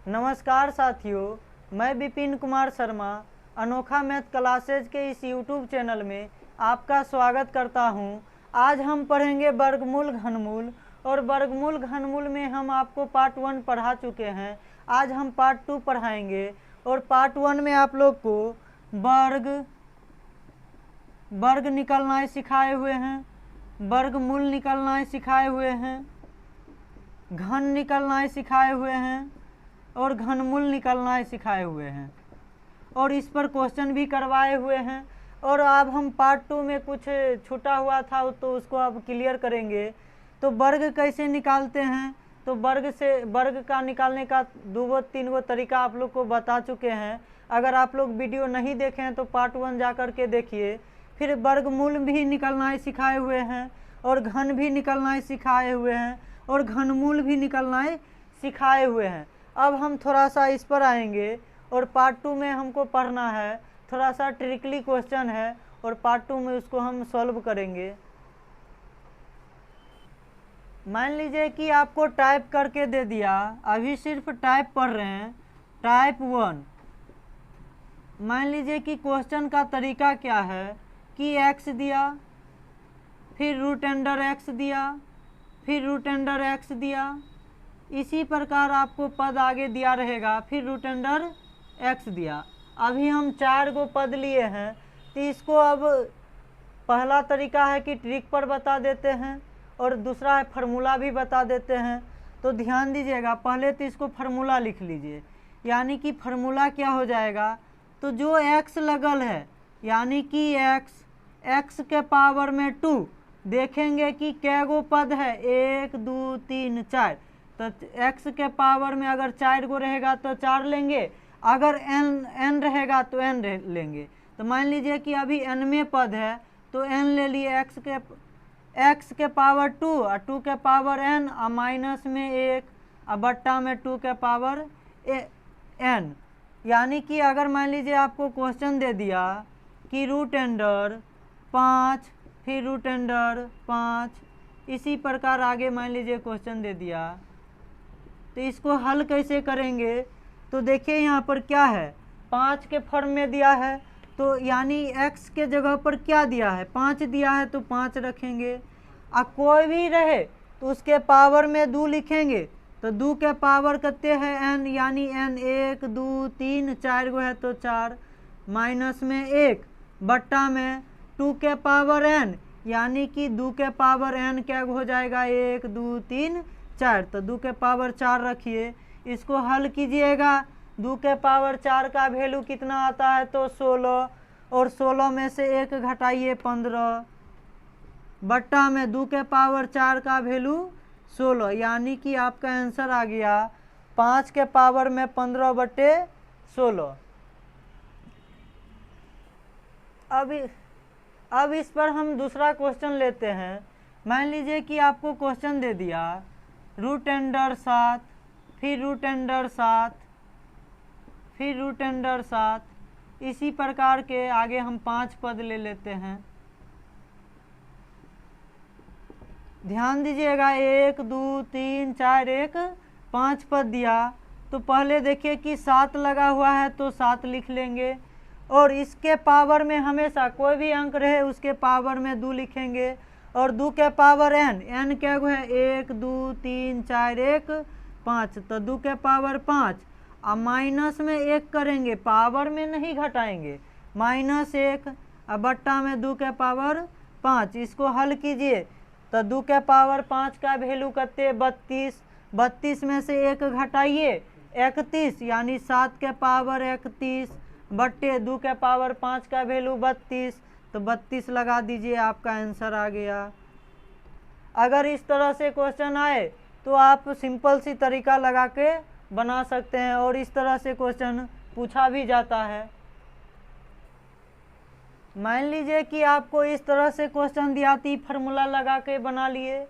नमस्कार साथियों, मैं विपिन कुमार शर्मा अनोखा मैथ क्लासेज के इस यूट्यूब चैनल में आपका स्वागत करता हूं। आज हम पढ़ेंगे वर्गमूल घनमूल, और वर्गमूल घनमूल में हम आपको पार्ट 1 पढ़ा चुके हैं। आज हम पार्ट 2 पढ़ाएंगे, और पार्ट 1 में आप लोग को वर्ग निकालना सिखाए हुए हैं, वर्गमूल निकालना सिखाए हुए हैं, घन निकालना सिखाए हुए हैं और घनमूल निकालना सिखाए हुए हैं, और इस पर क्वेश्चन भी करवाए हुए हैं। और अब हम पार्ट 2 में कुछ छूटा हुआ था तो उसको अब क्लियर करेंगे। तो वर्ग कैसे निकालते हैं, तो वर्ग का निकालने का 2-3 तरीका आप लोग को बता चुके हैं। अगर आप लोग वीडियो नहीं देखे हैं तो पार्ट 1 जा कर के देखिए। फिर वर्गमूल भी निकालना सिखाए हुए हैं, और घन भी निकालना सिखाए हुए हैं, और घनमूल भी निकालना सिखाए हुए हैं। अब हम थोड़ा सा इस पर आएंगे, और पार्ट 2 में हमको पढ़ना है, थोड़ा सा ट्रिकली क्वेश्चन है, और पार्ट 2 में उसको हम सॉल्व करेंगे। मान लीजिए कि आपको टाइप करके दे दिया, अभी सिर्फ टाइप पढ़ रहे हैं, टाइप 1। मान लीजिए कि क्वेश्चन का तरीका क्या है कि x दिया, फिर रूट अंडर x दिया, फिर रूट अंडर x दिया, इसी प्रकार आपको पद आगे दिया रहेगा, फिर रूट अंडर x दिया। अभी हम 4 गो पद लिए हैं, तो इसको अब पहला तरीका है कि ट्रिक पर बता देते हैं, और दूसरा है फार्मूला भी बता देते हैं। तो ध्यान दीजिएगा, पहले तो इसको फार्मूला लिख लीजिए। यानी कि फार्मूला क्या हो जाएगा, तो जो x लगल है, यानी कि x के पावर में 2, देखेंगे कि कै गो पद है, 1 2 3 4। तो x के पावर में अगर 4 गो रहेगा तो 4 लेंगे, अगर n रहेगा तो n लेंगे। तो मान लीजिए कि अभी n में पद है तो n ले लिए, x के पावर 2 और 2 के पावर n, और माइनस में 1 और बट्टा में 2 के पावर n। यानी कि अगर मान लीजिए आपको क्वेश्चन दे दिया कि रूट अंडर 5, फिर रूट अंडर 5, इसी प्रकार आगे मान लीजिए क्वेश्चन दे दिया, तो इसको हल कैसे करेंगे। तो देखिए यहाँ पर क्या है, 5 के फॉर्म में दिया है, तो यानी x के जगह पर क्या दिया है, 5 दिया है, तो 5 रखेंगे। और कोई भी रहे तो उसके पावर में 2 लिखेंगे, तो 2 के पावर कितने हैं, n, यानी n 1 2 3 4 गो है तो 4, माइनस में 1 बट्टा में 2 के पावर n, यानी कि 2 के पावर n क्या हो जाएगा, 1 2 3 4, तो 2 के पावर 4 रखिए। इसको हल कीजिएगा, 2 के पावर 4 का वैल्यू कितना आता है, तो 16, और 16 में से 1 घटाइए 15, बट्टा में 2 के पावर 4 का वैल्यू 16, यानी कि आपका आंसर आ गया 5 के पावर में 15/16। अब इस पर हम दूसरा क्वेश्चन लेते हैं। मान लीजिए कि आपको क्वेश्चन दे दिया रूट अंडर 7, फिर रूट अंडर 7, फिर रूट अंडर 7, इसी प्रकार के आगे हम 5 पद ले लेते हैं। ध्यान दीजिएगा, 1 2 3 4 1 5 पद दिया, तो पहले देखिए कि 7 लगा हुआ है तो 7 लिख लेंगे, और इसके पावर में हमेशा कोई भी अंक रहे उसके पावर में 2 लिखेंगे, और 2 के पावर n क्या है, 1 2 3 4 1 5, तो 2 के पावर 5, और माइनस में 1 करेंगे, पावर में नहीं घटाएंगे, -1 और बट्टा में 2 के पावर 5। इसको हल कीजिए, तो 2 के पावर 5 का वैल्यू कितने, 32, 32 में से 1 घटाइए 31, यानी 7 के पावर 31 बट्टे 2 के पावर 5 का वैल्यू 32, तो 32 लगा दीजिए, आपका आंसर आ गया। अगर इस तरह से क्वेश्चन आए तो आप सिंपल सी तरीका लगा के बना सकते हैं, और इस तरह से क्वेश्चन पूछा भी जाता है। मान लीजिए कि आपको इस तरह से क्वेश्चन दिया थी, फार्मूला लगा के बना लिए।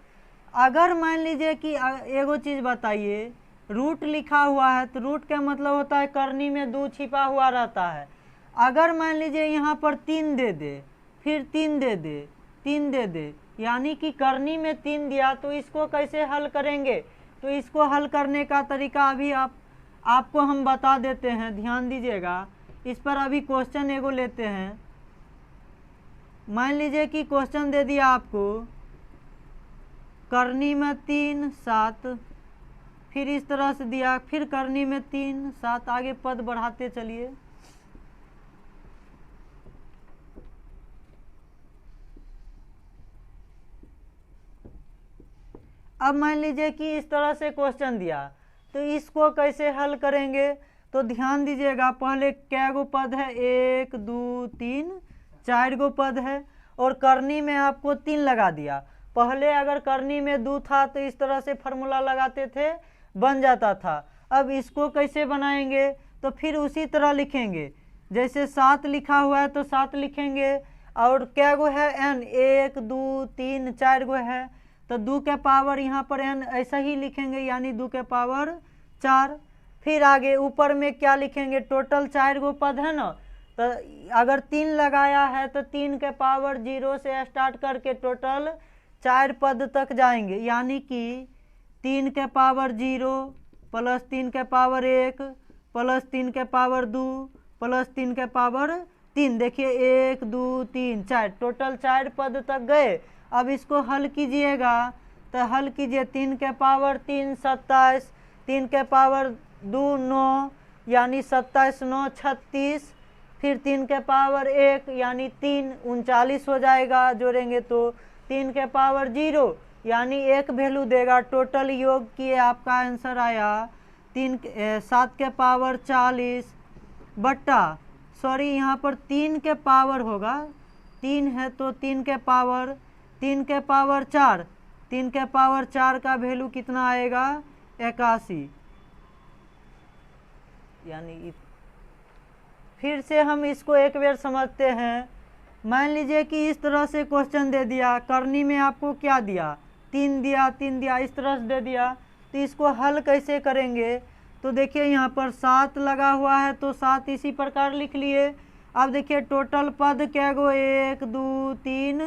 अगर मान लीजिए कि एगो चीज़ बताइए, रूट लिखा हुआ है, तो रूट का मतलब होता है करनी में 2 छिपा हुआ रहता है। अगर मान लीजिए यहाँ पर 3 दे दे, फिर 3 दे दे, 3 दे दे, यानी कि करनी में 3 दिया, तो इसको कैसे हल करेंगे। तो इसको हल करने का तरीका अभी आपको हम बता देते हैं, ध्यान दीजिएगा इस पर। अभी क्वेश्चन एगो लेते हैं। मान लीजिए कि क्वेश्चन दे दिया आपको करनी में 3 7, फिर इस तरह से दिया, फिर करनी में 3 7, आगे पद बढ़ाते चलिए। अब मान लीजिए कि इस तरह से क्वेश्चन दिया, तो इसको कैसे हल करेंगे? तो ध्यान दीजिएगा, पहले क्या गो पद है, 1 2 3 4 गो पद है, और करनी में आपको 3 लगा दिया। पहले अगर करनी में 2 था तो इस तरह से फार्मूला लगाते थे, बन जाता था। अब इसको कैसे बनाएंगे? तो फिर उसी तरह लिखेंगे, जैसे 7 लिखा हुआ है तो 7 लिखेंगे। और क्या गो है, n 1 2 3 4 गो है, तो 2 के पावर यहाँ पर n ऐसा ही लिखेंगे, यानी 2 के पावर 4। फिर आगे ऊपर में क्या लिखेंगे, टोटल 4 गो पद है ना, तो अगर 3 लगाया है तो 3 के पावर 0 से स्टार्ट करके टोटल 4 पद तक जाएंगे, यानी कि 3 के पावर 0 प्लस 3 के पावर 1 प्लस 3 के पावर 2 प्लस 3 के पावर 3। देखिए 1 2 3 4, टोटल 4 पद तक गए। अब इसको हल कीजिएगा, तो हल कीजिए, 3 के पावर 3 27, 3 के पावर 2 9, यानी 27 9 36, फिर 3 के पावर 1 यानी 3 39 हो जाएगा, जोड़ेंगे तो 3 के पावर 0 यानी 1 वैल्यू देगा। टोटल योग किए आपका आंसर आया 7 के पावर 40 बट्टा, सॉरी यहाँ पर 3 के पावर होगा, 3 है तो 3 के पावर 4, 3 के पावर 4 का वैल्यू कितना आएगा, 81, यानी फिर से हम इसको एक बार समझते हैं। मान लीजिए कि इस तरह से क्वेश्चन दे दिया, करनी में आपको क्या दिया, 3 दिया, इस तरह से दे दिया, तो इसको हल कैसे करेंगे? तो देखिए यहाँ पर 7 लगा हुआ है तो 7 इसी प्रकार लिख लिए। अब देखिए टोटल पद क्या गो, 1 2 3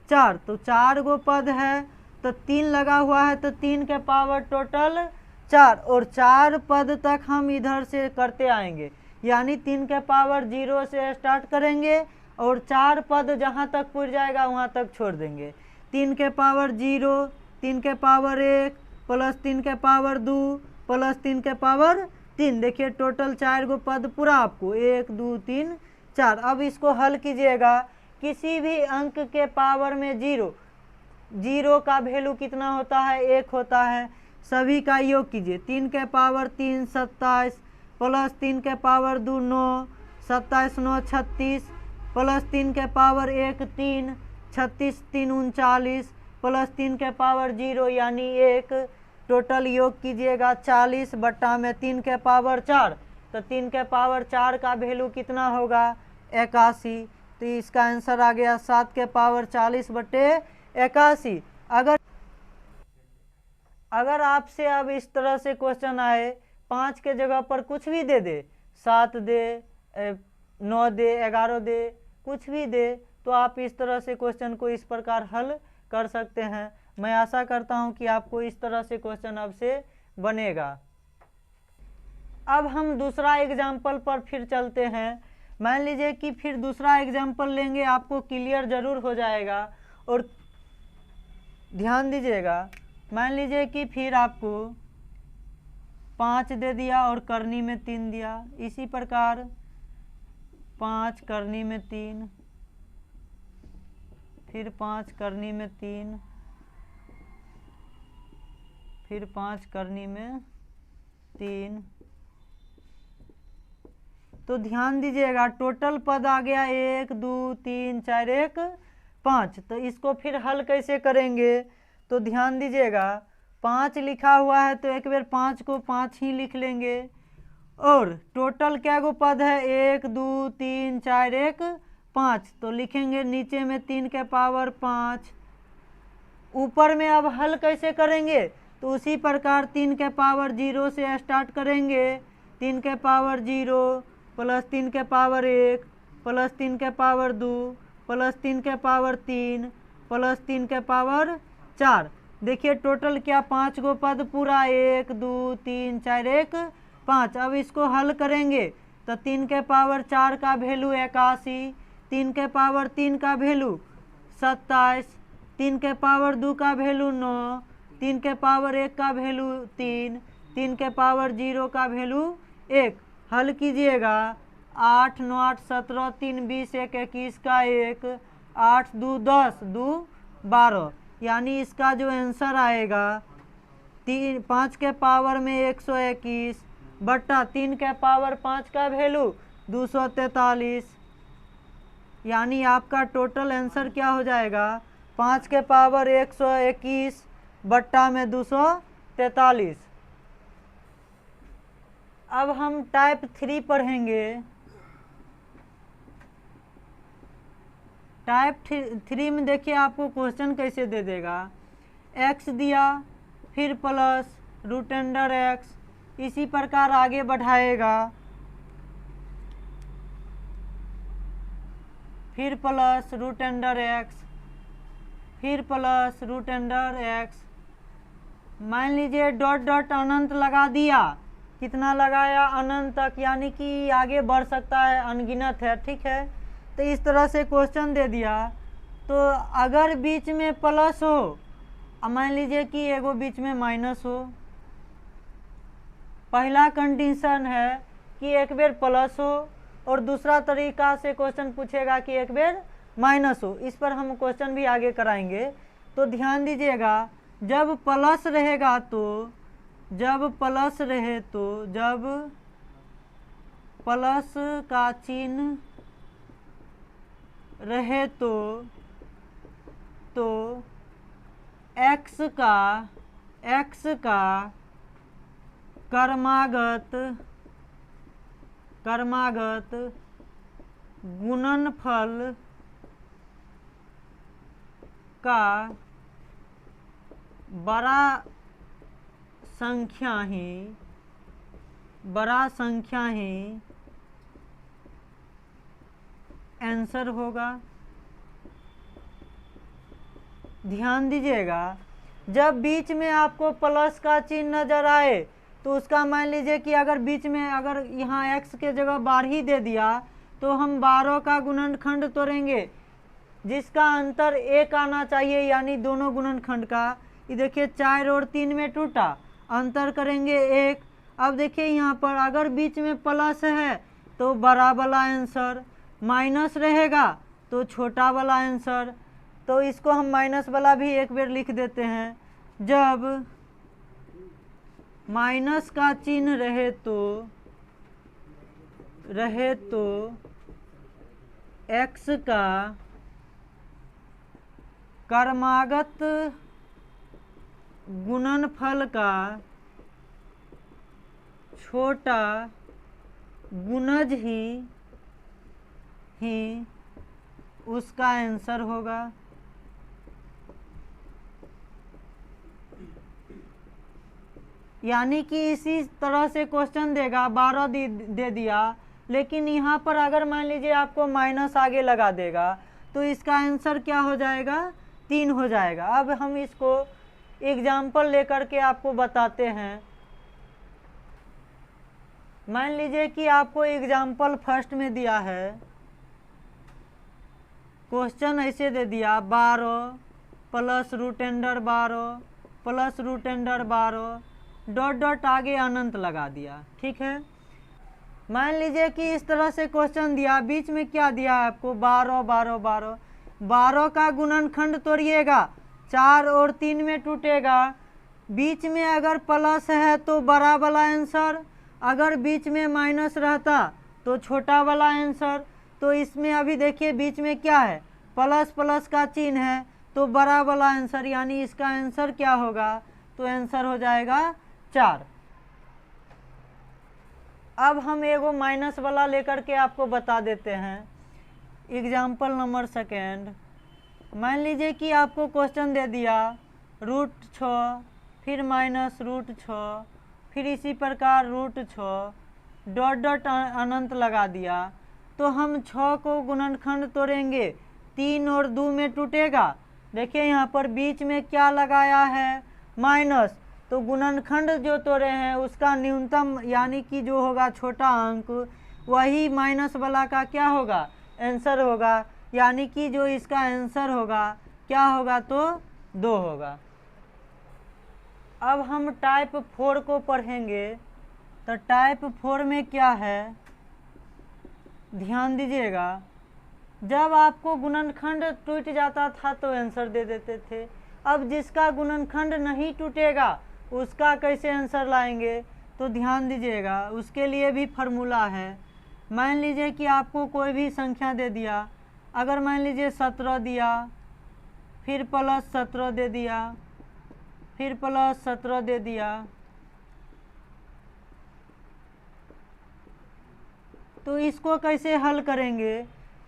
4, तो 4 गो पद है, तो 3 लगा हुआ है तो 3 के पावर टोटल 4, और 4 पद तक हम इधर से करते आएंगे, यानी 3 के पावर 0 से स्टार्ट करेंगे और 4 पद जहाँ तक पुर जाएगा वहाँ तक छोड़ देंगे। 3 के पावर 0, 3 के पावर 1 प्लस 3 के पावर 2 प्लस 3 के पावर 3। देखिए टोटल 4 गो पद पूरा आपको, 1 2 3 4। अब इसको हल कीजिएगा, किसी भी अंक के पावर में 0 का वैल्यू कितना होता है, 1 होता है। सभी का योग कीजिए, 3 के पावर 3 27 प्लस 3 के पावर 2 9, 27 9 36 प्लस 3 के पावर 1 3, 36 3 39 प्लस 3 के पावर 0 यानी 1। टोटल योग कीजिएगा 40 बट्टा में 3 के पावर 4, तो 3 के पावर 4 का वैल्यू कितना होगा, 81। तो इसका आंसर आ गया 7 के पावर 40 बट्टे 81। अगर आपसे अब इस तरह से क्वेश्चन आए, 5 के जगह पर कुछ भी दे दे, 7 दे 9 दे 11 दे, कुछ भी दे, तो आप इस तरह से क्वेश्चन को इस प्रकार हल कर सकते हैं। मैं आशा करता हूं कि आपको इस तरह से क्वेश्चन अब से बनेगा। अब हम दूसरा एग्जाम्पल पर फिर चलते हैं। मान लीजिए कि फिर दूसरा एग्जाम्पल लेंगे, आपको क्लियर जरूर हो जाएगा। और ध्यान दीजिएगा, मान लीजिए कि फिर आपको 5 दे दिया और करनी में 3 दिया, इसी प्रकार 5 करनी में 3, फिर 5 करनी में 3, फिर 5 करनी में 3। तो ध्यान दीजिएगा टोटल पद आ गया 1 2 3 4 1 5। तो इसको फिर हल कैसे करेंगे? तो ध्यान दीजिएगा, 5 लिखा हुआ है तो एक बार 5 को 5 ही लिख लेंगे। और टोटल क्या गो पद है, 1 2 3 4 1 5, तो लिखेंगे नीचे में 3 के पावर 5। ऊपर में अब हल कैसे करेंगे? तो उसी प्रकार 3 के पावर 0 से स्टार्ट करेंगे। 3 के पावर 0 प्लस 3 के पावर 1 प्लस 3 के पावर 2 प्लस 3 के पावर 3 प्लस 3 के पावर 4। देखिए टोटल क्या 5 गो पद पूरा, 1 2 3 4 1 5। अब इसको हल करेंगे तो 3 के पावर 4 का वैल्यू 81, 3 के पावर 3 का वैल्यू 27, 3 के पावर 2 का वैल्यू 9, 3 के पावर 1 का वैल्यू 3, 3 के पावर 0 का वैल्यू 1। हल कीजिएगा 8 9 8 17 3 20 1 21 का 1, 8 2 10 2 12, यानी इसका जो आंसर आएगा 5 के पावर में 121 बट्टा 3 के पावर 5 का वैल्यू 243, यानी आपका टोटल आंसर क्या हो जाएगा 5 के पावर 121 बट्टा में 243। अब हम टाइप 3 पढ़ेंगे। टाइप 3 में देखिए आपको क्वेश्चन कैसे दे देगा, x दिया फिर प्लस रूट अंडर x, इसी प्रकार आगे बढ़ाएगा, फिर प्लस रूट अंडर x, फिर प्लस रूट अंडर x। मान लीजिए डॉट डॉट अनंत लगा दिया, कितना लगाया अनंत तक, यानी कि आगे बढ़ सकता है, अनगिनत है, ठीक है। तो इस तरह से क्वेश्चन दे दिया। तो अगर बीच में प्लस हो, अब मान लीजिए कि एगो बीच में माइनस हो, पहला कंडीशन है कि एक बेर प्लस हो और दूसरा तरीका से क्वेश्चन पूछेगा कि एक बेर माइनस हो। इस पर हम क्वेश्चन भी आगे कराएंगे। तो ध्यान दीजिएगा, जब प्लस रहेगा तो जब प्लस का चिन्ह रहे तो x का क्रमागत गुणनफल का बड़ा संख्या ही आंसर होगा। ध्यान दीजिएगा, जब बीच में आपको प्लस का चिन्ह नजर आए तो उसका मान लीजिए कि अगर बीच में अगर यहाँ x के जगह 12 ही दे दिया तो हम 12 का गुणनखंड तोड़ेंगे, जिसका अंतर 1 आना चाहिए, यानी दोनों गुणनखंड का। ये देखिए 4 और 3 में टूटा, अंतर करेंगे 1। अब देखिए यहाँ पर अगर बीच में प्लस है तो बड़ा वाला आंसर, माइनस रहेगा तो छोटा वाला आंसर। तो इसको हम माइनस वाला भी एक बार लिख देते हैं। जब माइनस का चिन्ह रहे तो x का क्रमागत गुणनफल का छोटा गुणज ही उसका आंसर होगा। यानी कि इसी तरह से क्वेश्चन देगा, 12 दे दिया, लेकिन यहाँ पर अगर मान लीजिए आपको माइनस आगे लगा देगा तो इसका आंसर क्या हो जाएगा, 3 हो जाएगा। अब हम इसको एग्जाम्पल लेकर के आपको बताते हैं। मान लीजिए कि आपको एग्जाम्पल फर्स्ट में दिया है, क्वेश्चन ऐसे दे दिया 12 plus root under 12 plus root under 12 dot dot आगे अनंत लगा दिया, ठीक है। मान लीजिए कि इस तरह से क्वेश्चन दिया, बीच में क्या दिया आपको 12 12 12 12 का गुणनखंड तोड़िएगा, 4 और 3 में टूटेगा। बीच में अगर प्लस है तो बड़ा वाला आंसर, अगर बीच में माइनस रहता तो छोटा वाला आंसर। तो इसमें अभी देखिए बीच में क्या है, प्लस प्लस का चिन्ह है तो बड़ा वाला आंसर, यानी इसका आंसर क्या होगा, तो आंसर हो जाएगा 4। अब हम एगो माइनस वाला लेकर के आपको बता देते हैं। एग्जाम्पल नंबर सेकेंड, मान लीजिए कि आपको क्वेश्चन दे दिया √6 फिर माइनस √6 फिर इसी प्रकार √6 डॉट डॉट अनंत लगा दिया। तो हम 6 को गुणनखंड तोड़ेंगे, 3 और 2 में टूटेगा। देखिए यहाँ पर बीच में क्या लगाया है, माइनस, तो गुणनखंड जो तोड़े हैं उसका न्यूनतम यानी कि जो होगा छोटा अंक वही माइनस वाला का क्या होगा, आंसर होगा। यानी कि जो इसका आंसर होगा क्या होगा, तो 2 होगा। अब हम टाइप 4 को पढ़ेंगे। तो टाइप 4 में क्या है, ध्यान दीजिएगा। जब आपको गुणनखंड टूट जाता था तो आंसर दे देते थे। अब जिसका गुणनखंड नहीं टूटेगा उसका कैसे आंसर लाएंगे, तो ध्यान दीजिएगा। उसके लिए भी फार्मूला है। मान लीजिए कि आपको कोई भी संख्या दे दिया, अगर मान लीजिए 17 दिया, फिर प्लस 17 दे दिया, फिर प्लस 17 दे दिया, तो इसको कैसे हल करेंगे,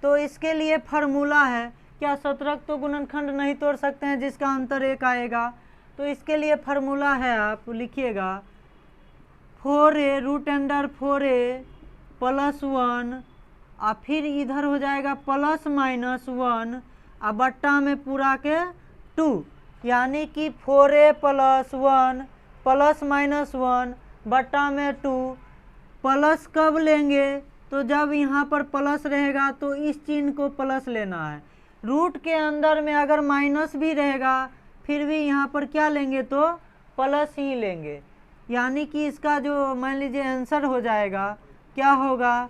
तो इसके लिए फार्मूला है। क्या 17 तो गुणनखंड नहीं तोड़ सकते हैं जिसका अंतर 1 आएगा, तो इसके लिए फार्मूला है, आप लिखिएगा 4a root under 4a plus 1 और फिर इधर हो जाएगा प्लस माइनस 1 और बट्टा में पूरा के 2, यानी कि 4a प्लस 1 प्लस माइनस 1 बट्टा में 2। प्लस कब लेंगे, तो जब यहाँ पर प्लस रहेगा तो इस चिन्ह को प्लस लेना है। रूट के अंदर में अगर माइनस भी रहेगा फिर भी यहाँ पर क्या लेंगे, तो प्लस ही लेंगे। यानी कि इसका जो मान लीजिए आंसर हो जाएगा क्या होगा,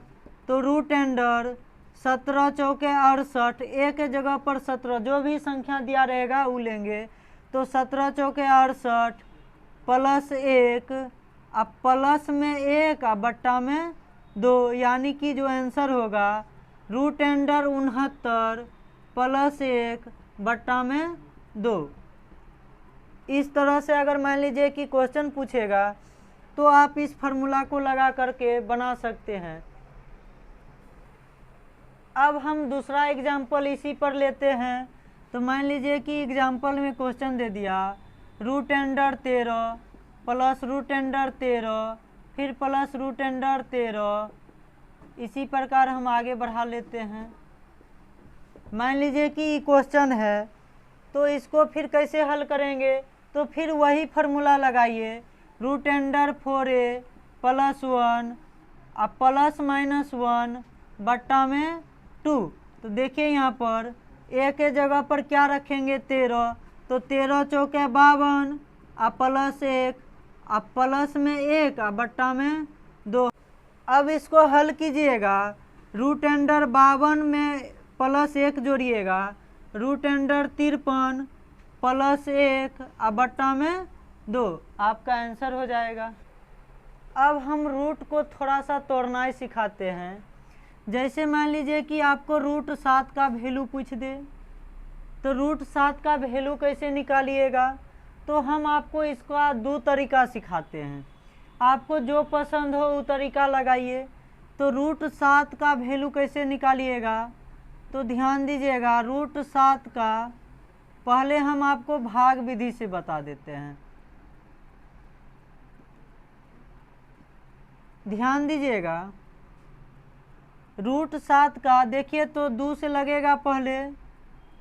तो रूट अंडर 17 चौके 68, एक के जगह पर 17 जो भी संख्या दिया रहेगा वो लेंगे। तो 17 चौके 68 प्लस 1 अब प्लस में 1 और बट्टा में 2, यानी कि जो आंसर होगा रूट अंडर 69 प्लस 1 बट्टा में 2। इस तरह से अगर मान लीजिए कि क्वेश्चन पूछेगा तो आप इस फार्मूला को लगा करके बना सकते हैं। अब हम दूसरा एग्जाम्पल इसी पर लेते हैं। तो मान लीजिए कि एग्जाम्पल में क्वेश्चन दे दिया root under 13 plus root under 13 फिर प्लस रूट अंडर 13। इसी प्रकार हम आगे बढ़ा लेते हैं। मान लीजिए कि क्वेश्चन है तो इसको फिर कैसे हल करेंगे, तो फिर वही फार्मूला लगाइए रूट अंडर 4a प्लस 1 और प्लस माइनस 1 बट्टा में 2। तो देखिए यहाँ पर a के जगह पर क्या रखेंगे 13, तो 13 चौके 52 और प्लस 1 और प्लस में 1 और बट्टा में 2। अब इसको हल कीजिएगा, रूट अंडर 52 में प्लस 1 जोड़िएगा, रूट अंडर 53 प्लस 1 और बट्टा में 2, आपका आंसर हो जाएगा। अब हम रूट को थोड़ा सा तोड़ना ही सिखाते हैं। जैसे मान लीजिए कि आपको रूट 7 का वैल्यू पूछ दे, तो रूट 7 का वैल्यू कैसे निकालिएगा, तो हम आपको इसका 2 तरीका सिखाते हैं। आपको जो पसंद हो वो तरीका लगाइए। तो रूट 7 का वैल्यू कैसे निकालिएगा, तो ध्यान दीजिएगा रूट 7 का पहले हम आपको भाग विधि से बता देते हैं। ध्यान दीजिएगा रूट 7 का देखिए तो 2 से लगेगा पहले,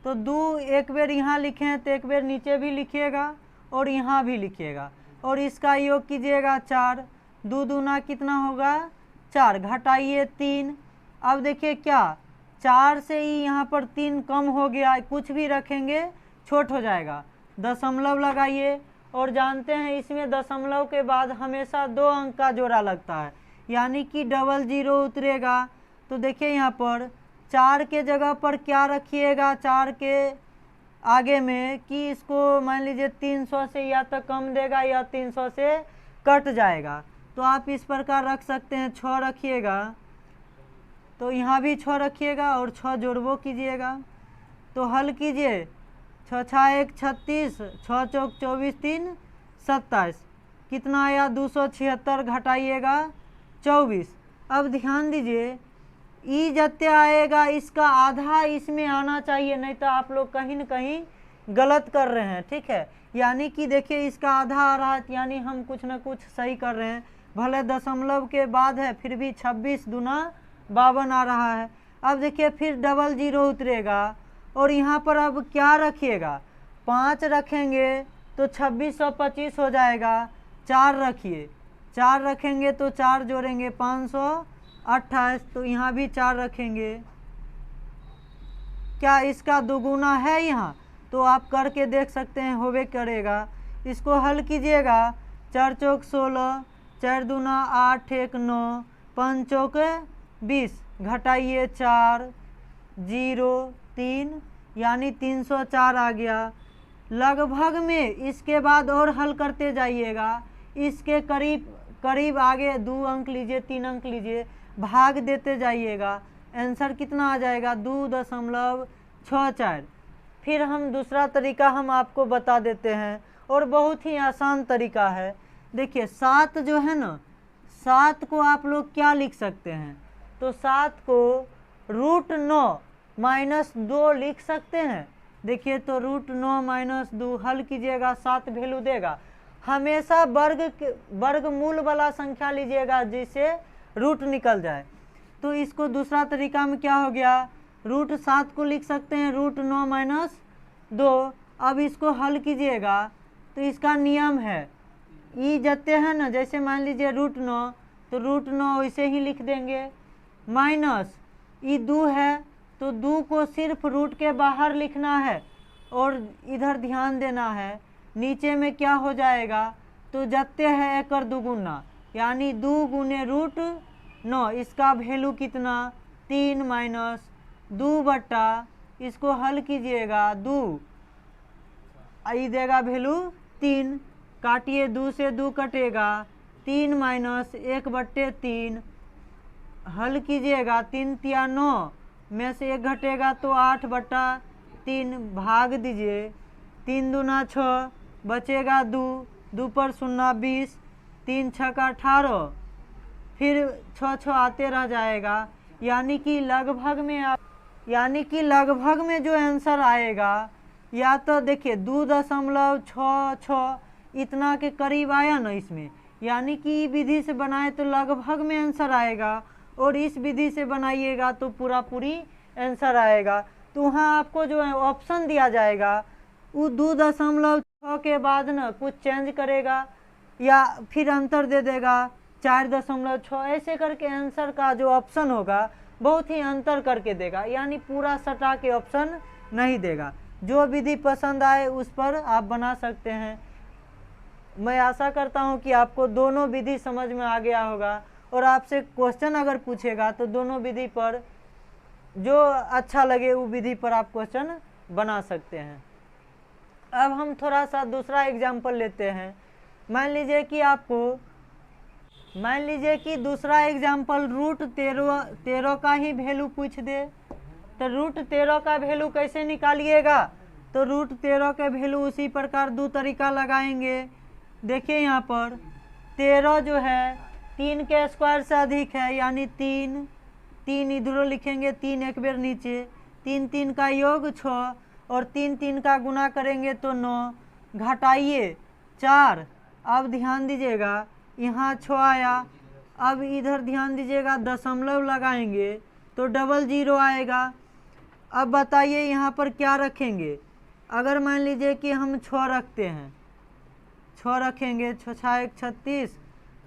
तो 2 एक बेर यहाँ लिखे हैं तो एक बेर नीचे भी लिखिएगा और यहाँ भी लिखिएगा और इसका योग कीजिएगा 4। 2 दूना कितना होगा 4, घटाइए 3। अब देखिए क्या 4 से ही यहाँ पर 3 कम हो गया, कुछ भी रखेंगे छोट हो जाएगा। दशमलव लगाइए और जानते हैं इसमें दशमलव के बाद हमेशा 2 अंक का जोड़ा लगता है, यानी कि 00 उतरेगा। तो देखिए यहाँ पर 4 के जगह पर क्या रखिएगा, 4 के आगे में कि इसको मान लीजिए 300 से या तो कम देगा या 300 से कट जाएगा, तो आप इस प्रकार रख सकते हैं। 6 रखिएगा तो यहाँ भी 6 रखिएगा और 6 जोड़वो कीजिएगा। तो हल कीजिए 6 6 1 36, 6 चौक 24 3 27, कितना आया 276, घटाइएगा 24। अब ध्यान दीजिए ई जत्ते आएगा इसका आधा इसमें आना चाहिए, नहीं तो आप लोग कहीं न कहीं गलत कर रहे हैं, ठीक है। यानी कि देखिए इसका आधा आ रहा है, यानी हम कुछ न कुछ सही कर रहे हैं। भले दशमलव के बाद है फिर भी 26 दूना 52 आ रहा है। अब देखिए फिर 00 उतरेगा और यहाँ पर अब क्या रखिएगा 5 रखेंगे तो 2625 हो जाएगा। 4 रखिए, 4 रखेंगे तो 4 जोड़ेंगे 528, तो यहाँ भी 4 रखेंगे। क्या इसका दोगुना है यहाँ? तो आप करके देख सकते हैं, होवे करेगा। इसको हल कीजिएगा। 4 चौक 16, 4 दूना 8, 1 9, 5 चौक 20, घटाइए 4, 0 3, यानी 304 आ गया। लगभग में इसके बाद और हल करते जाइएगा। इसके करीब करीब आगे 2 अंक लीजिए, 3 अंक लीजिए, भाग देते जाइएगा। आंसर कितना आ जाएगा? 2.64। फिर हम दूसरा तरीका हम आपको बता देते हैं, और बहुत ही आसान तरीका है। देखिए 7 जो है ना, 7 को आप लोग क्या लिख सकते हैं? तो 7 को √9 - 2 लिख सकते हैं। देखिए तो √9 - 2 हल कीजिएगा, 7 वैल्यू देगा। हमेशा वर्गमूल वाला संख्या लीजिएगा जिससे रूट निकल जाए। तो इसको दूसरा तरीका में क्या हो गया? √7 को लिख सकते हैं √9 - 2। अब इसको हल कीजिएगा तो इसका नियम है, ई जते हैं ना, जैसे मान लीजिए √9, तो √9 वैसे ही लिख देंगे, माइनस ई 2 है तो 2 को सिर्फ रूट के बाहर लिखना है और इधर ध्यान देना है। नीचे में क्या हो जाएगा? तो जते है एकर दुगुना, यानी 2 गुने √9। इसका वैल्यू कितना? 3 - 2 बट्टा, इसको हल कीजिएगा 2, आई देगा वैल्यू 3। काटिए, 2 से 2 कटेगा, 3 - 1/3। हल कीजिएगा, 3 तिया 9 में से 1 घटेगा तो 8/3। भाग दीजिए, 3 दूना 6, बचेगा 2, 2 पर 0 20, 3 6 18, फिर 6 6 आते रह जाएगा। यानी कि लगभग में जो आंसर आएगा, या तो देखिए 2.66 इतना के करीब आया ना इसमें, यानी कि विधि से बनाए तो लगभग में आंसर आएगा, और इस विधि से बनाइएगा तो पूरी आंसर आएगा। तो वहाँ आपको जो है ऑप्शन दिया जाएगा, वो 2.6 के बाद ना कुछ चेंज करेगा या फिर अंतर दे देगा 4.6, ऐसे करके आंसर का जो ऑप्शन होगा बहुत ही अंतर करके देगा, यानी पूरा सटा के ऑप्शन नहीं देगा। जो विधि पसंद आए उस पर आप बना सकते हैं। मैं आशा करता हूं कि आपको दोनों विधि समझ में आ गया होगा, और आपसे क्वेश्चन अगर पूछेगा तो दोनों विधि पर जो अच्छा लगे वो विधि पर आप क्वेश्चन बना सकते हैं। अब हम थोड़ा सा दूसरा एग्जाम्पल लेते हैं। मान लीजिए कि दूसरा एग्जाम्पल √13 का ही वैल्यू पूछ दे, तो √13 का वैल्यू कैसे निकालिएगा? तो √13 का वैल्यू उसी प्रकार 2 तरीका लगाएंगे। देखिए यहाँ पर 13 जो है 3 के स्क्वायर से अधिक है, यानी 3 इधरों लिखेंगे, 3 एक बेर नीचे, 3 3 का योग 6, और 3 3 का गुना करेंगे तो 9, घटाइए 4। अब ध्यान दीजिएगा, यहाँ 6 आया। अब इधर ध्यान दीजिएगा, दशमलव लगाएंगे तो 00 आएगा। अब बताइए यहाँ पर क्या रखेंगे? अगर मान लीजिए कि हम 6 रखते हैं, 6 रखेंगे, 6 6 1 36,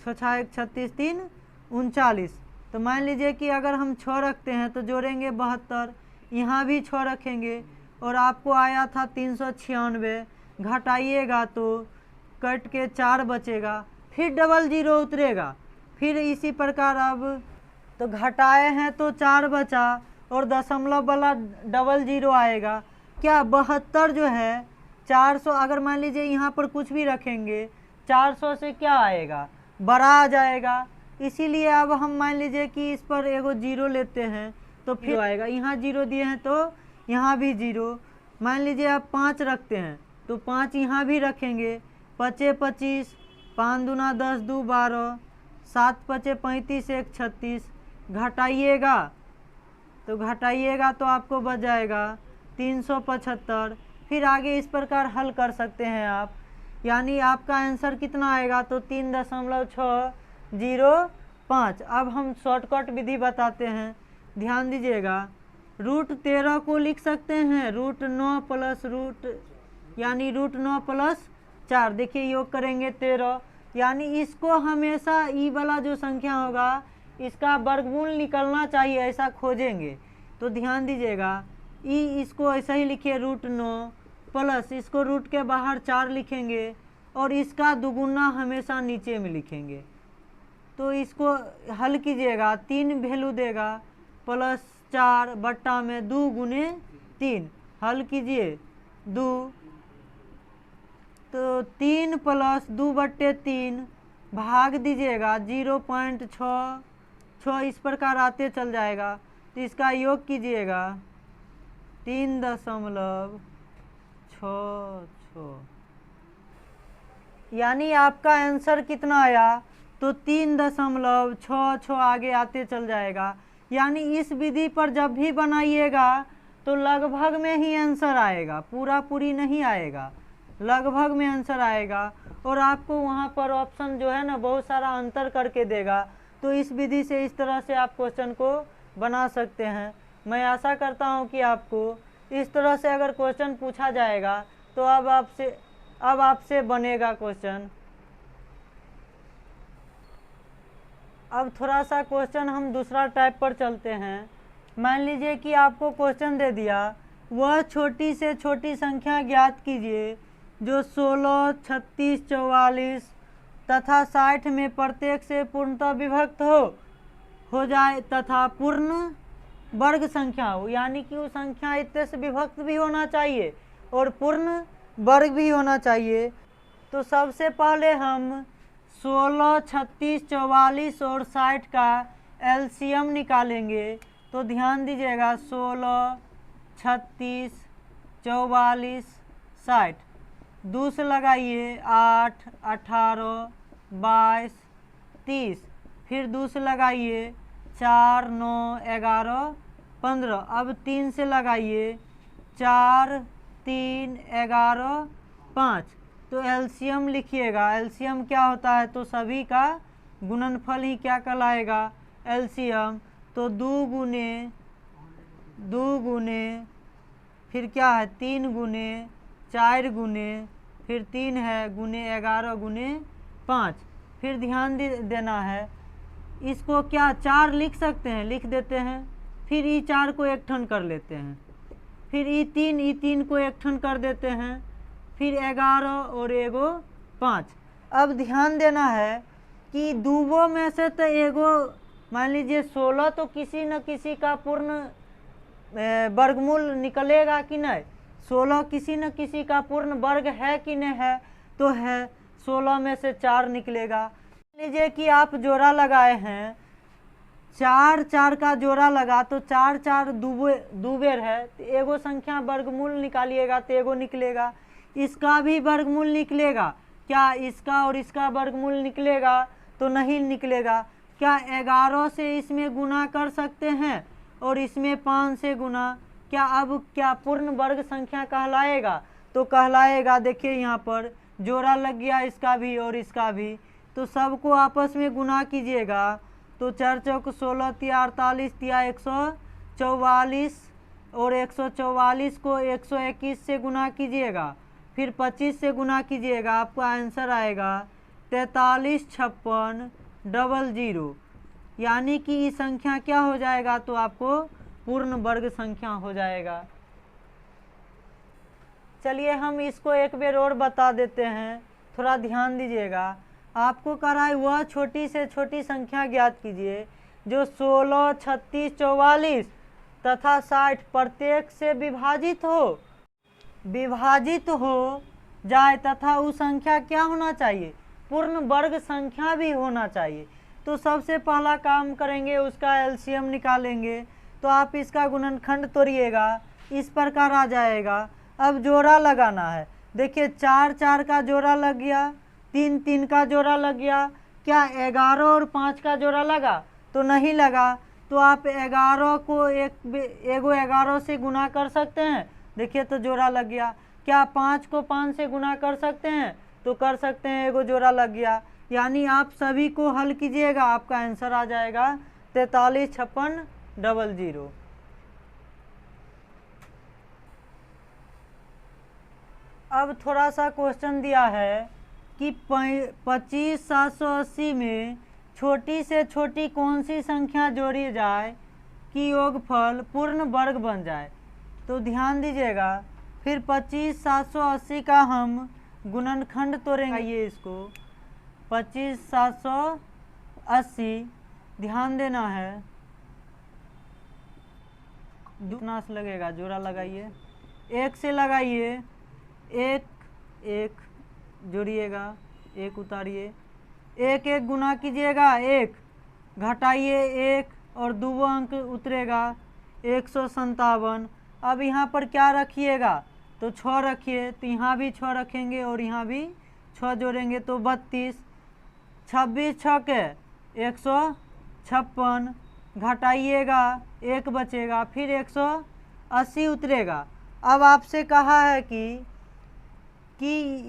6 6 1 36 3 39। तो मान लीजिए कि अगर हम 6 रखते हैं तो जोड़ेंगे 72, यहाँ भी 6 रखेंगे, और आपको आया था 396, घटाइएगा तो कट के 4 बचेगा, फिर 00 उतरेगा। फिर इसी प्रकार अब तो घटाए हैं तो 4 बचा, और दशमलव वाला 00 आएगा। क्या 72 जो है 400, अगर मान लीजिए यहाँ पर कुछ भी रखेंगे 400 से क्या आएगा? बड़ा आ जाएगा। इसीलिए अब हम मान लीजिए कि इस पर एगो 0 लेते हैं तो फिर आएगा। यहाँ 0 दिए हैं तो यहाँ भी 0। मान लीजिए आप 5 रखते हैं तो 5 यहाँ भी रखेंगे, 5 25, 5 दूना 10 2 12, 7 5 35 1 36, घटाइएगा तो आपको बच जाएगा 375। फिर आगे इस प्रकार हल कर सकते हैं आप, यानी आपका आंसर कितना आएगा? तो 3.605। अब हम शॉर्टकट विधि बताते हैं, ध्यान दीजिएगा। √13 को लिख सकते हैं √9 प्लस यानी √9 + 4, देखिए योग करेंगे 13, यानी इसको हमेशा ई वाला जो संख्या होगा इसका वर्गमूल निकलना चाहिए, ऐसा खोजेंगे। तो ध्यान दीजिएगा, ई इसको ऐसा ही लिखिए √9 प्लस इसको रूट के बाहर 4 लिखेंगे और इसका दुगुना हमेशा नीचे में लिखेंगे। तो इसको हल कीजिएगा, 3 वैल्यू देगा प्लस 4 बट्टा में 2 गुने 3, हल कीजिए 2, तो 3 प्लस 2 बट्टे 3 भाग दीजिएगा 0.6 इस प्रकार आते चल जाएगा। तो इसका योग कीजिएगा 3.66, यानी आपका आंसर कितना आया, तो 3.66 आगे आते चल जाएगा। यानी इस विधि पर जब भी बनाइएगा तो लगभग में ही आंसर आएगा, पूरा पूरी नहीं आएगा, लगभग में आंसर आएगा। और आपको वहाँ पर ऑप्शन जो है ना बहुत सारा अंतर करके देगा। तो इस विधि से इस तरह से आप क्वेश्चन को बना सकते हैं। मैं आशा करता हूँ कि आपको इस तरह से अगर क्वेश्चन पूछा जाएगा तो अब आपसे बनेगा क्वेश्चन। अब थोड़ा सा क्वेश्चन हम दूसरा टाइप पर चलते हैं। मान लीजिए कि आपको क्वेश्चन दे दिया, वह छोटी से छोटी संख्या ज्ञात कीजिए जो 16, 36, 44 तथा 60 में प्रत्येक से पूर्णतः विभक्त हो जाए तथा पूर्ण वर्ग संख्या हो, यानी कि वो संख्या इतने से विभक्त भी होना चाहिए और पूर्ण वर्ग भी होना चाहिए। तो सबसे पहले हम 16, 36, 44 और 60 का एलसीएम निकालेंगे। तो ध्यान दीजिएगा 16, 36, 44, 60, 2 से लगाइए 8, 18, 22, 30, फिर 2 से लगाइए 4, 9, 11, 15, अब 3 से लगाइए 4, 3, 11, 5। तो एलसीएम लिखिएगा, एलसीएम क्या होता है, तो सभी का गुणनफल ही क्या कहलाएगा, एलसीएम। तो 2 गुने फिर क्या है 3 गुने 4 गुने फिर 3 है गुने 11 गुने 5। फिर ध्यान देना है, इसको क्या 4 लिख सकते हैं, लिख देते हैं। फिर ई 4 को एक ठन कर लेते हैं, फिर ई 3 को एक ठन कर देते हैं, फिर 11 और एगो 5। अब ध्यान देना है कि दूगो में से तो एगो मान लीजिए 16 तो किसी न किसी का पूर्ण वर्गमूल निकलेगा कि नहीं, 16 किसी न किसी का पूर्ण वर्ग है कि नहीं है, तो है, 16 में से 4 निकलेगा। मान लीजिए कि आप जोड़ा लगाए हैं, 4 का जोड़ा लगा तो 4 दूबेर है, तो एगो संख्या वर्गमूल निकालिएगा तो एगो निकलेगा, इसका भी वर्गमूल निकलेगा क्या, इसका और इसका वर्गमूल निकलेगा, तो नहीं निकलेगा। क्या 11 से इसमें गुना कर सकते हैं और इसमें 5 से गुना, क्या अब क्या पूर्ण वर्ग संख्या कहलाएगा, तो कहलाएगा। देखिए यहाँ पर जोड़ा लग गया इसका भी और इसका भी, तो सबको आपस में गुना कीजिएगा। तो 4 चौक 16 तिया 48 तिया 144 और 144 को 121 से गुना कीजिएगा, फिर 25 से गुना कीजिएगा, आपका आंसर आएगा 435600, यानी कि ये संख्या क्या हो जाएगा, तो आपको पूर्ण वर्ग संख्या हो जाएगा। चलिए हम इसको एक बार और बता देते हैं, थोड़ा ध्यान दीजिएगा। आपको कह रहा है वह छोटी से छोटी संख्या ज्ञात कीजिए जो 16, 36, 44 तथा 60 प्रत्येक से विभाजित हो जाए तथा उस संख्या क्या होना चाहिए, पूर्ण वर्ग संख्या भी होना चाहिए। तो सबसे पहला काम करेंगे, उसका एलसीएम निकालेंगे। तो आप इसका गुणनखंड तोड़िएगा, इस प्रकार आ जाएगा। अब जोड़ा लगाना है, देखिए 4 का जोड़ा लग गया, 3 का जोड़ा लग गया, क्या 11 और 5 का जोड़ा लगा, तो नहीं लगा। तो आप 11 को एगो 11 से गुना कर सकते हैं, देखिए तो जोड़ा लग गया। क्या 5 को 5 से गुना कर सकते हैं, तो कर सकते हैं, एगो जोड़ा लग गया। यानी आप सभी को हल कीजिएगा, आपका आंसर आ जाएगा 435600। अब थोड़ा सा क्वेश्चन दिया है कि 25,780 में छोटी से छोटी कौन सी संख्या जोड़ी जाए कि योगफल पूर्ण वर्ग बन जाए। तो ध्यान दीजिएगा, फिर 25,780 का हम गुणनखंड तोड़ेंगे। ये इसको 25,780 ध्यान देना है, दुनास लगेगा, जोड़ा लगाइए, एक से लगाइए, एक एक जोड़िएगा, एक उतारिए, एक एक गुना कीजिएगा, एक घटाइए, एक और दो अंक उतरेगा 157। अब यहाँ पर क्या रखिएगा, तो 6 रखिए, तो यहाँ भी 6 रखेंगे और यहाँ भी 6 जोड़ेंगे तो 32। 26 छके 156, घटाइएगा, एक बचेगा, फिर 180 उतरेगा। अब आपसे कहा है कि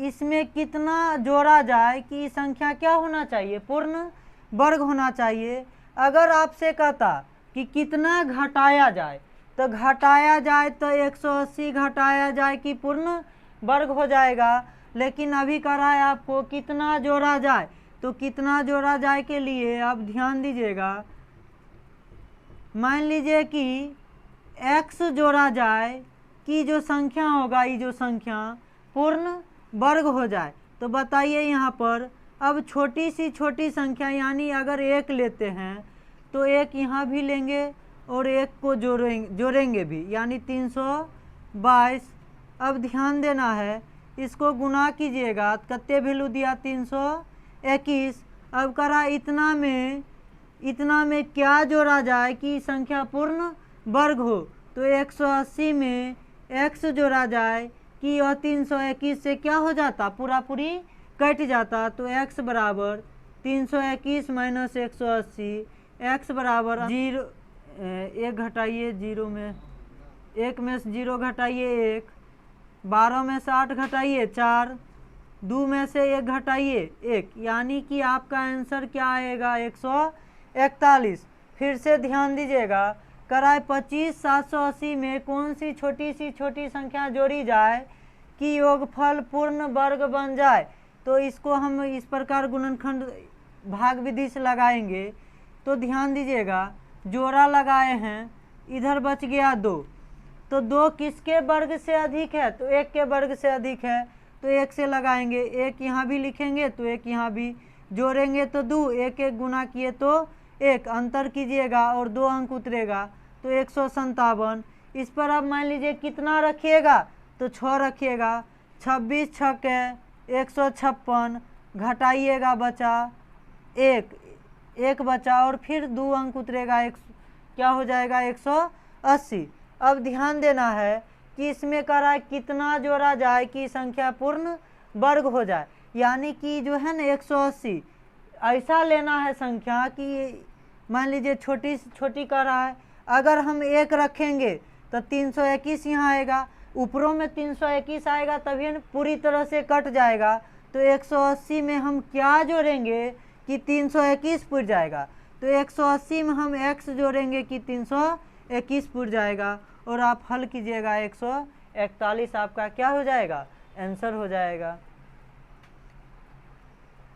इसमें कितना जोड़ा जाए कि संख्या क्या होना चाहिए, पूर्ण वर्ग होना चाहिए। अगर आपसे कहता कि कितना घटाया जाए, तो घटाया जाए तो 180 घटाया जाए कि पूर्ण वर्ग हो जाएगा। लेकिन अभी कह रहा है आपको कितना जोड़ा जाए, तो कितना जोड़ा जाए के लिए आप ध्यान दीजिएगा, मान लीजिए कि x जोड़ा जाए कि जो संख्या होगा, ये जो संख्या पूर्ण वर्ग हो जाए। तो बताइए यहाँ पर, अब छोटी सी छोटी संख्या यानी अगर एक लेते हैं तो एक यहाँ भी लेंगे और एक को जोड़ेंगे भी, यानी 322। अब ध्यान देना है, इसको गुना कीजिएगा, कितने वैल्यू दिया 321। अब करा इतना में क्या जोड़ा जाए कि संख्या पूर्ण वर्ग हो, तो 180 में x जोड़ा जाए कि यह 321 से क्या हो जाता, पूरी कट जाता। तो x बराबर 321 माइनस 180, x बराबर 0, एक घटाइए, 0 में 1 में से 0 घटाइए 1, 12 में से 8 घटाइए 4, 2 में से 1 घटाइए 1, यानी कि आपका आंसर क्या आएगा 141। फिर से ध्यान दीजिएगा, कराए 25,780 में कौन सी छोटी संख्या जोड़ी जाए कि योगफल पूर्ण वर्ग बन जाए। तो इसको हम इस प्रकार गुणनखंड भाग विधि से लगाएंगे। तो ध्यान दीजिएगा, जोड़ा लगाए हैं, इधर बच गया 2, तो 2 किसके वर्ग से अधिक है, तो 1 के वर्ग से अधिक है, तो 1 से लगाएंगे, 1 यहाँ भी लिखेंगे तो 1 यहाँ भी, जोड़ेंगे तो 2, 1 1 गुना किए तो 1, अंतर कीजिएगा और 2 अंक उतरेगा तो 157। इस पर अब मान लीजिए कितना रखिएगा, तो 6 रखिएगा, 26 छके 156, घटाइएगा, बचा 1 बचा और फिर 2 अंक उतरेगा, क्या हो जाएगा 180। अब ध्यान देना है कि इसमें कह रहा है कितना जोड़ा जाए कि संख्या पूर्ण वर्ग हो जाए, यानी कि जो है ना 180 ऐसा लेना है संख्या कि मान लीजिए छोटी से छोटी कह रहा है, अगर हम 1 रखेंगे तो 321 यहाँ आएगा, ऊपरों में 321 आएगा, तभी पूरी तरह से कट जाएगा। तो 180 में हम क्या जोड़ेंगे कि 321 पुर जाएगा, तो 180 में हम x जोड़ेंगे कि 321 पुर जाएगा और आप हल कीजिएगा, 141 आपका क्या हो जाएगा, आंसर हो जाएगा।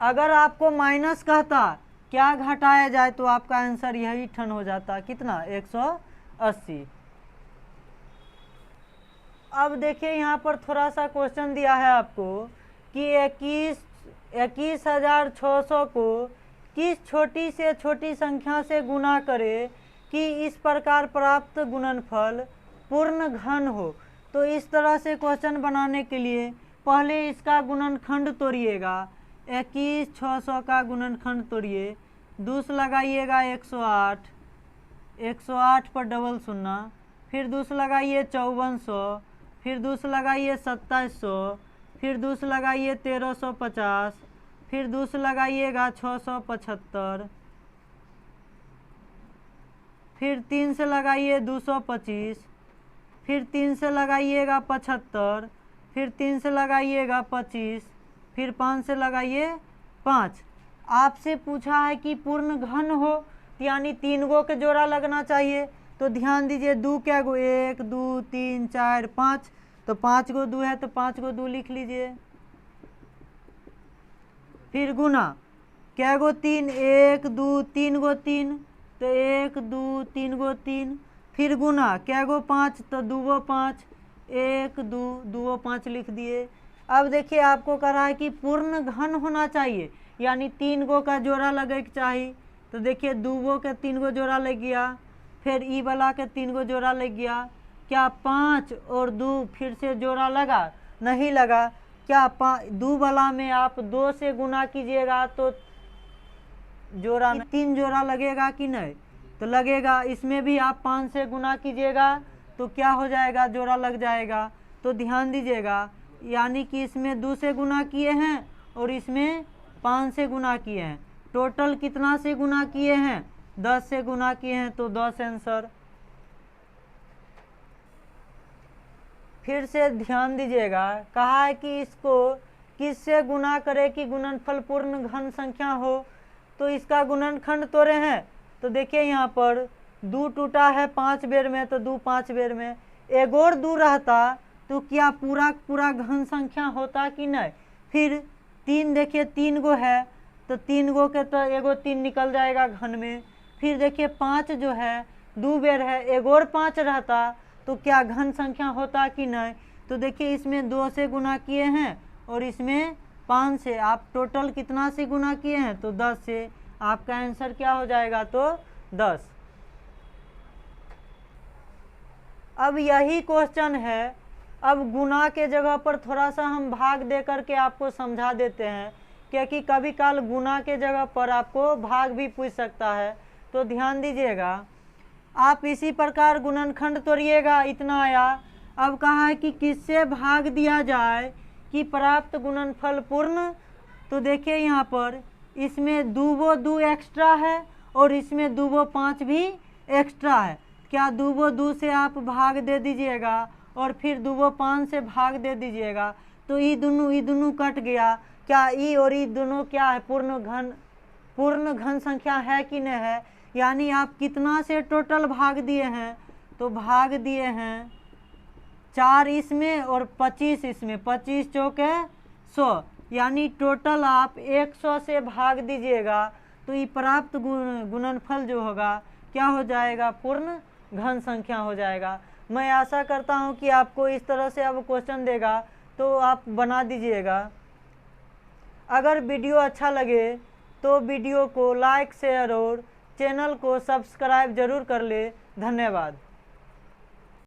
अगर आपको माइनस कहता क्या घटाया जाए, तो आपका आंसर यही ठन हो जाता, कितना 180। अब देखिए यहाँ पर थोड़ा सा क्वेश्चन दिया है आपको कि 21,600 को किस छोटी से छोटी संख्या से गुना करे कि इस प्रकार प्राप्त गुणनफल पूर्ण घन हो। तो इस तरह से क्वेश्चन बनाने के लिए पहले इसका गुणनखंड तोड़िएगा, 21,600 का गुणनखंड तोड़िए, 2 लगाइएगा 108, 108 पर डबल शून्य, फिर 2 लगाइए 5400, फिर 2 लगाइए 2700, फिर 2 लगाइए 1350, फिर 2 लगाइएगा 675, फिर 3 से लगाइए 225, फिर 3 से लगाइएगा 75, फिर 3 से लगाइएगा 25, फिर 5 से लगाइए 5। आपसे पूछा है कि पूर्ण घन हो, यानी 3 गो के जोड़ा लगना चाहिए। तो ध्यान दीजिए, 2 क्या गो, 1 2 3 4 5, तो 5 गो 2 है तो 5 गो 2 लिख लीजिए। फिर गुना, क्या गो 3, 1 2 3 गो 3, तो 1 2 3 गो 3। फिर गुना, क्या गो 5, तो 2 गो 5, 1 2 2 गो 5 लिख दिए। अब देखिए आपको कह रहा है कि पूर्ण घन होना चाहिए, यानी 3 गो का जोड़ा लगे के चाहिए। तो देखिए 2 गो के 3 गो जोड़ा लग गया, फिर ई वाला के 3 गो जोड़ा लग गया। क्या 5 और 2 फिर से जोड़ा लगा? नहीं लगा। क्या 2 वाला में आप 2 से गुना कीजिएगा तो जोड़ा 3 जोड़ा लगेगा कि नहीं? तो लगेगा। इसमें भी आप 5 से गुना कीजिएगा तो क्या हो जाएगा? जोड़ा लग जाएगा। तो ध्यान दीजिएगा, यानी कि इसमें 2 से गुना किए हैं और इसमें 5 से गुना किए हैं। टोटल कितना से गुना किए हैं? 10 से गुना किए हैं, तो 10 आंसर। फिर से ध्यान दीजिएगा, कहा है कि इसको किससे गुना करे कि गुणनफल पूर्ण घन संख्या हो। तो इसका गुणनखंड तोड़े हैं, तो देखिए यहाँ पर 2 टूटा है 5 बेर में, तो 2 5 बेर में। एक और 2 रहता तो क्या पूरा पूरा घन संख्या होता कि नहीं? फिर 3, देखिए 3 गो है तो 3 गो के तो एगो 3 निकल जाएगा घन में। फिर देखिए 5 जो है 2 बेर है, एक और 5 रहता तो क्या घन संख्या होता कि नहीं? तो देखिए इसमें 2 से गुना किए हैं और इसमें 5 से। आप टोटल कितना से गुना किए हैं? तो 10 से। आपका आंसर क्या हो जाएगा? तो 10। अब यही क्वेश्चन है। अब गुना के जगह पर थोड़ा सा हम भाग दे करके आपको समझा देते हैं, क्योंकि कभी काल गुना के जगह पर आपको भाग भी पूछ सकता है। तो ध्यान दीजिएगा, आप इसी प्रकार गुणनखंड तोड़िएगा। इतना आया। अब कहा है कि किससे भाग दिया जाए कि प्राप्त गुणनफल पूर्ण। तो देखिए यहाँ पर इसमें 2 गो 2 एक्स्ट्रा है और इसमें 2 गो 5 भी एक्स्ट्रा है। क्या 2 गो 2 से आप भाग दे दीजिएगा और फिर 2 गो 5 से भाग दे दीजिएगा, तो ये दोनों कट गया। क्या ई और ई दोनों क्या है? पूर्ण घन संख्या है कि नहीं है? यानी आप कितना से टोटल भाग दिए हैं? तो भाग दिए हैं 4 इसमें और 25 इसमें, 25 चौके 100, यानी टोटल आप 100 से भाग दीजिएगा तो ये प्राप्त गुणनफल जो होगा क्या हो जाएगा? पूर्ण घन संख्या हो जाएगा। मैं आशा करता हूँ कि आपको इस तरह से अब क्वेश्चन देगा तो आप बना दीजिएगा। अगर वीडियो अच्छा लगे तो वीडियो को लाइक शेयर और चैनल को सब्सक्राइब जरूर कर ले। धन्यवाद।